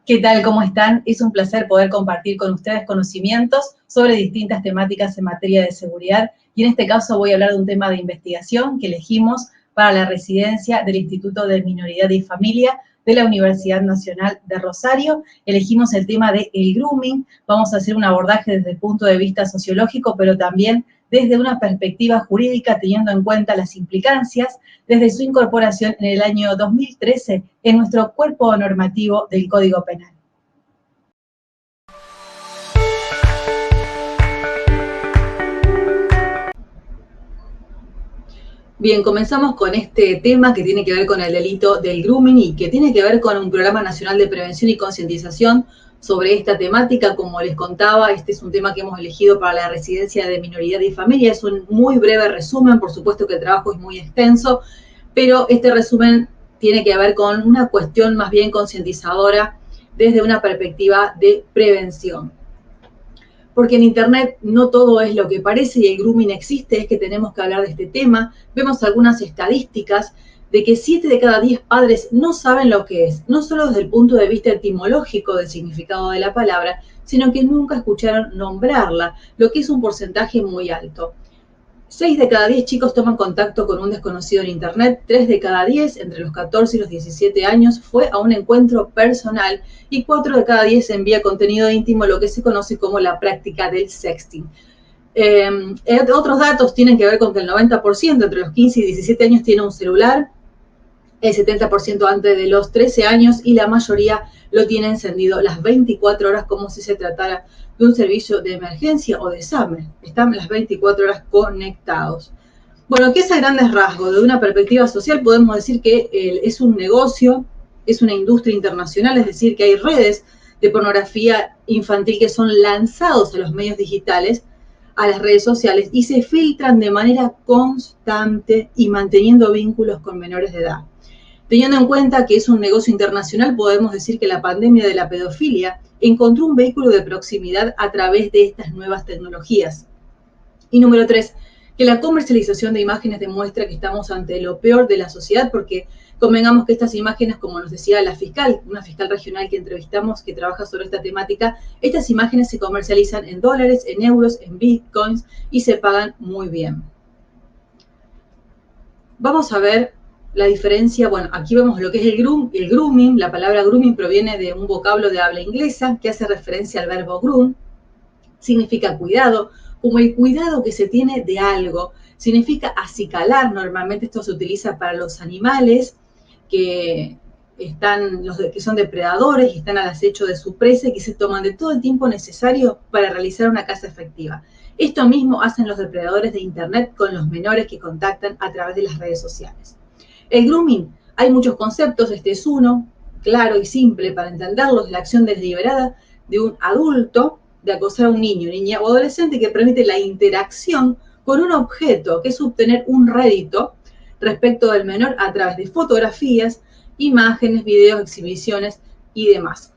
¿Qué tal? ¿Cómo están? Es un placer poder compartir con ustedes conocimientos sobre distintas temáticas en materia de seguridad y en este caso voy a hablar de un tema de investigación que elegimos para la residencia del Instituto de Minoridad y Familia de la Universidad Nacional de Rosario. Elegimos el tema del grooming, vamos a hacer un abordaje desde el punto de vista sociológico, pero también desde una perspectiva jurídica, teniendo en cuenta las implicancias desde su incorporación en el año 2013 en nuestro cuerpo normativo del Código Penal. Bien, comenzamos con este tema que tiene que ver con el delito del grooming y que tiene que ver con un programa nacional de prevención y concientización sobre esta temática. Como les contaba, este es un tema que hemos elegido para la residencia de minoridad y familia. Es un muy breve resumen, por supuesto que el trabajo es muy extenso, pero este resumen tiene que ver con una cuestión más bien concientizadora desde una perspectiva de prevención. Porque en Internet no todo es lo que parece y el grooming existe, es que tenemos que hablar de este tema. Vemos algunas estadísticas de que 7 de cada 10 padres no saben lo que es, no solo desde el punto de vista etimológico del significado de la palabra, sino que nunca escucharon nombrarla, lo que es un porcentaje muy alto. 6 de cada 10 chicos toman contacto con un desconocido en Internet, 3 de cada 10 entre los 14 y los 17 años fue a un encuentro personal y 4 de cada 10 envía contenido íntimo, lo que se conoce como la práctica del sexting. Otros datos tienen que ver con que el 90% entre los 15 y 17 años tiene un celular, el 70% antes de los 13 años y la mayoría lo tiene encendido las 24 horas como si se tratara de un servicio de emergencia o de examen. Están las 24 horas conectados. Bueno, ¿qué es a grandes rasgos? De una perspectiva social podemos decir que es un negocio, es una industria internacional, es decir, que hay redes de pornografía infantil que son lanzados a los medios digitales, a las redes sociales, y se filtran de manera constante y manteniendo vínculos con menores de edad. Teniendo en cuenta que es un negocio internacional, podemos decir que la pandemia de la pedofilia encontró un vehículo de proximidad a través de estas nuevas tecnologías. Y número 3, que la comercialización de imágenes demuestra que estamos ante lo peor de la sociedad, porque convengamos que estas imágenes, como nos decía la fiscal, una fiscal regional que entrevistamos que trabaja sobre esta temática, estas imágenes se comercializan en dólares, en euros, en bitcoins y se pagan muy bien. Vamos a ver la diferencia. Bueno, aquí vemos lo que es el grooming. La palabra grooming proviene de un vocablo de habla inglesa que hace referencia al verbo groom. Significa cuidado, como el cuidado que se tiene de algo. Significa acicalar. Normalmente esto se utiliza para los animales que son depredadores y están al acecho de su presa y que se toman de todo el tiempo necesario para realizar una caza efectiva. Esto mismo hacen los depredadores de Internet con los menores que contactan a través de las redes sociales. El grooming, hay muchos conceptos, este es uno, claro y simple para entenderlo, es la acción deliberada de un adulto de acosar a un niño, niña o adolescente que permite la interacción con un objeto, que es obtener un rédito respecto del menor a través de fotografías, imágenes, videos, exhibiciones y demás.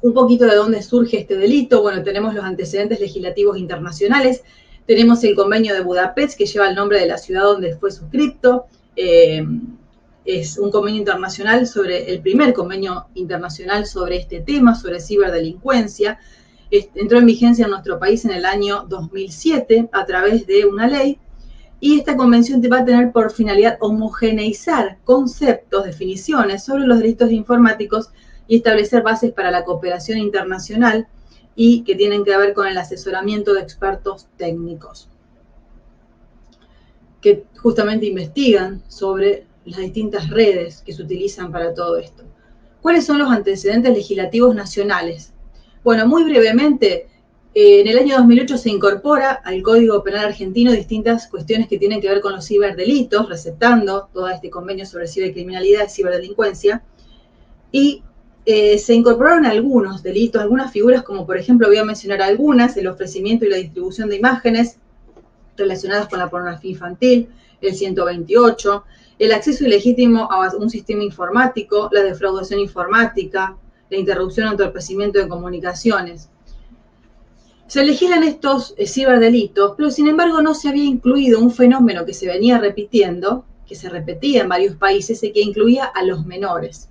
Un poquito de dónde surge este delito. Bueno, tenemos los antecedentes legislativos internacionales, tenemos el convenio de Budapest que lleva el nombre de la ciudad donde fue suscrito. Es un convenio internacional el primer convenio internacional sobre este tema, sobre ciberdelincuencia. Entró en vigencia en nuestro país en el año 2007 a través de una ley y esta convención va a tener por finalidad homogeneizar conceptos, definiciones sobre los delitos informáticos y establecer bases para la cooperación internacional y que tienen que ver con el asesoramiento de expertos técnicos que justamente investigan sobre las distintas redes que se utilizan para todo esto. ¿Cuáles son los antecedentes legislativos nacionales? Bueno, muy brevemente, en el año 2008 se incorpora al Código Penal argentino distintas cuestiones que tienen que ver con los ciberdelitos, receptando todo este convenio sobre cibercriminalidad y ciberdelincuencia, y se incorporaron algunos delitos, algunas figuras, como por ejemplo, voy a mencionar algunas: el ofrecimiento y la distribución de imágenes relacionadas con la pornografía infantil, el 128, el acceso ilegítimo a un sistema informático, la defraudación informática, la interrupción o entorpecimiento de comunicaciones. Se legislan estos ciberdelitos, pero sin embargo no se había incluido un fenómeno que se venía repitiendo, que se repetía en varios países y que incluía a los menores.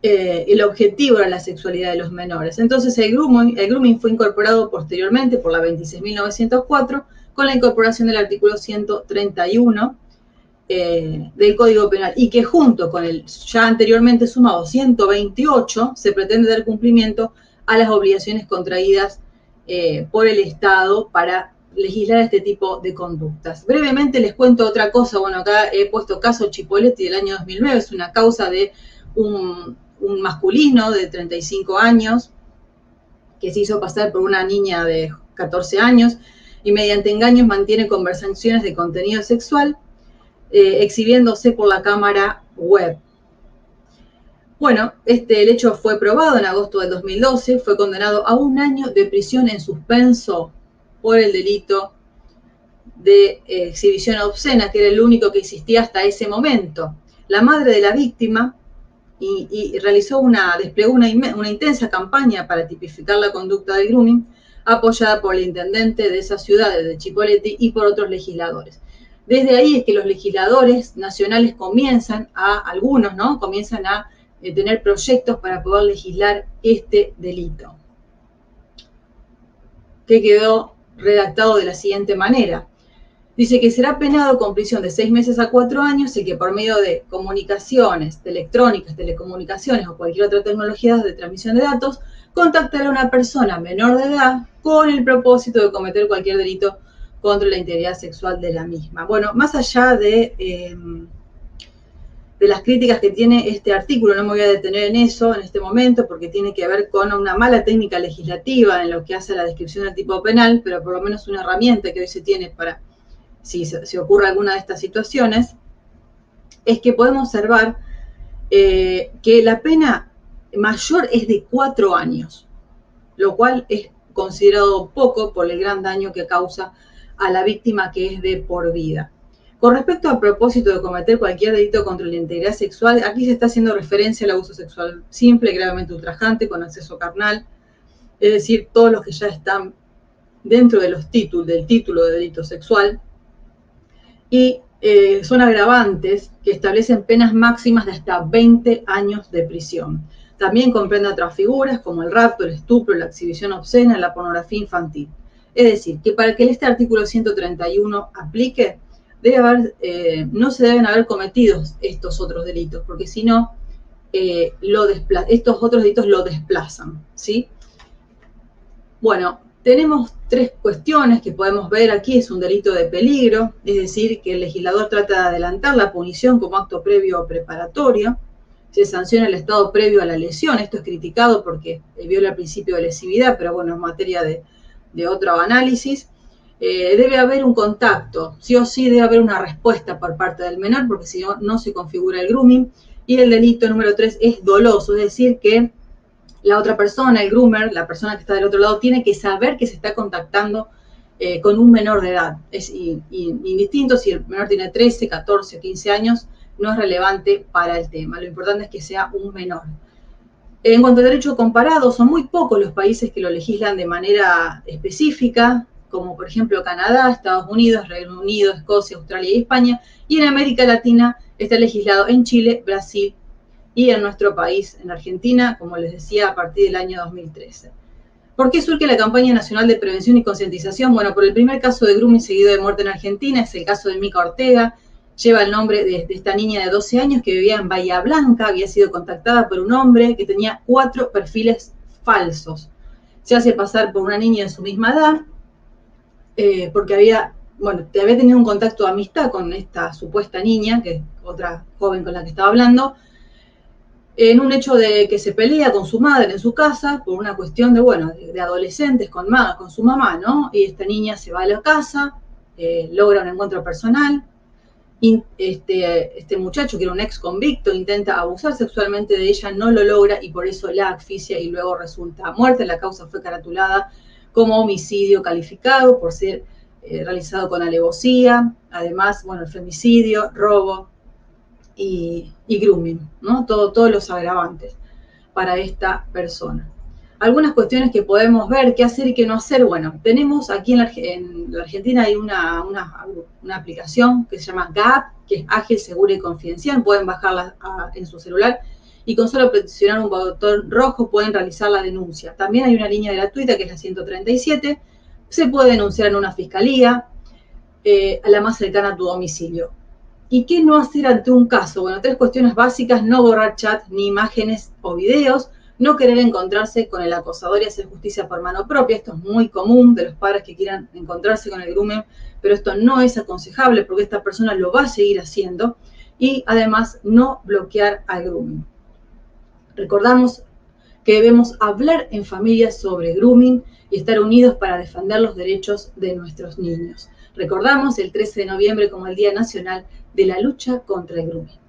el objetivo era la sexualidad de los menores. Entonces el grooming fue incorporado posteriormente por la 26.904 con la incorporación del artículo 131 del Código Penal, y que junto con el ya anteriormente sumado 128 se pretende dar cumplimiento a las obligaciones contraídas por el Estado para legislar este tipo de conductas. Brevemente les cuento otra cosa. Bueno, acá he puesto caso Chipoletti del año 2009, es una causa de un masculino de 35 años que se hizo pasar por una niña de 14 años y mediante engaños mantiene conversaciones de contenido sexual exhibiéndose por la cámara web. Bueno, el hecho fue probado en agosto del 2012, fue condenado a 1 año de prisión en suspenso por el delito de exhibición obscena, que era el único que existía hasta ese momento. La madre de la víctima desplegó una intensa campaña para tipificar la conducta del grooming, apoyada por el intendente de esa ciudad, de Chipoletti, y por otros legisladores. Desde ahí es que los legisladores nacionales comienzan a tener proyectos para poder legislar este delito, que quedó redactado de la siguiente manera. Dice que será penado con prisión de 6 meses a 4 años y que por medio de comunicaciones electrónicas, telecomunicaciones o cualquier otra tecnología de transmisión de datos, contactará a una persona menor de edad con el propósito de cometer cualquier delito contra la integridad sexual de la misma. Bueno, más allá de las críticas que tiene este artículo, no me voy a detener en eso en este momento porque tiene que ver con una mala técnica legislativa en lo que hace a la descripción del tipo penal, pero por lo menos una herramienta que hoy se tiene para, si se ocurre alguna de estas situaciones, es que podemos observar que la pena mayor es de 4 años, lo cual es considerado poco por el gran daño que causa a la víctima, que es de por vida. Con respecto al propósito de cometer cualquier delito contra la integridad sexual, aquí se está haciendo referencia al abuso sexual simple, gravemente ultrajante, con acceso carnal, es decir, todos los que ya están dentro de del título de delito sexual, y son agravantes que establecen penas máximas de hasta 20 años de prisión. También comprende otras figuras como el rapto, el estupro, la exhibición obscena, la pornografía infantil. Es decir, que para que este artículo 131 aplique, no se deben haber cometido estos otros delitos, porque si no, estos otros delitos lo desplazan, ¿sí? Bueno, tenemos 3 cuestiones que podemos ver aquí. Es un delito de peligro, es decir, que el legislador trata de adelantar la punición como acto previo o preparatorio. Se sanciona el estado previo a la lesión. Esto es criticado porque viola el principio de lesividad, pero bueno, es materia de otro análisis. Debe haber un contacto, sí o sí debe haber una respuesta por parte del menor, porque si no, no se configura el grooming. Y el delito número 3 es doloso, es decir, que la otra persona, el groomer, la persona que está del otro lado, tiene que saber que se está contactando con un menor de edad. Es indistinto si el menor tiene 13, 14 o 15 años, no es relevante para el tema. Lo importante es que sea un menor. En cuanto a derecho comparado, son muy pocos los países que lo legislan de manera específica, como por ejemplo Canadá, Estados Unidos, Reino Unido, Escocia, Australia y España, y en América Latina está legislado en Chile, Brasil y en nuestro país, en Argentina, como les decía, a partir del año 2013. ¿Por qué surge la campaña nacional de prevención y concientización? Bueno, por el primer caso de grooming seguido de muerte en Argentina, es el caso de Mica Ortega. Lleva el nombre de esta niña de 12 años que vivía en Bahía Blanca, había sido contactada por un hombre que tenía 4 perfiles falsos. Se hace pasar por una niña de su misma edad, porque había tenido un contacto de amistad con esta supuesta niña, que es otra joven con la que estaba hablando, en un hecho de que se pelea con su madre en su casa por una cuestión de adolescentes con su mamá, ¿no? Y esta niña se va a la casa, logra un encuentro personal, y este muchacho, que era un ex convicto, intenta abusar sexualmente de ella, no lo logra y por eso la asfixia y luego resulta muerta. La causa fue caratulada como homicidio calificado por ser realizado con alevosía, además, el femicidio, robo y grooming, ¿no? Todos los agravantes para esta persona. Algunas cuestiones que podemos ver, qué hacer y qué no hacer. Bueno, tenemos aquí en la Argentina hay una aplicación que se llama GAP, que es ágil, segura y confidencial. Pueden bajarla en su celular y con solo presionar un botón rojo pueden realizar la denuncia. También hay una línea gratuita que es la 137, se puede denunciar en una fiscalía, a la más cercana a tu domicilio. ¿Y qué no hacer ante un caso? Bueno, 3 cuestiones básicas: no borrar chat ni imágenes o videos, no querer encontrarse con el acosador y hacer justicia por mano propia. Esto es muy común de los padres que quieran encontrarse con el grooming, pero esto no es aconsejable porque esta persona lo va a seguir haciendo. Y además, no bloquear al grooming. Recordamos que debemos hablar en familia sobre grooming y estar unidos para defender los derechos de nuestros niños. Recordamos el 13 de noviembre como el Día Nacional de la Lucha contra el Grooming.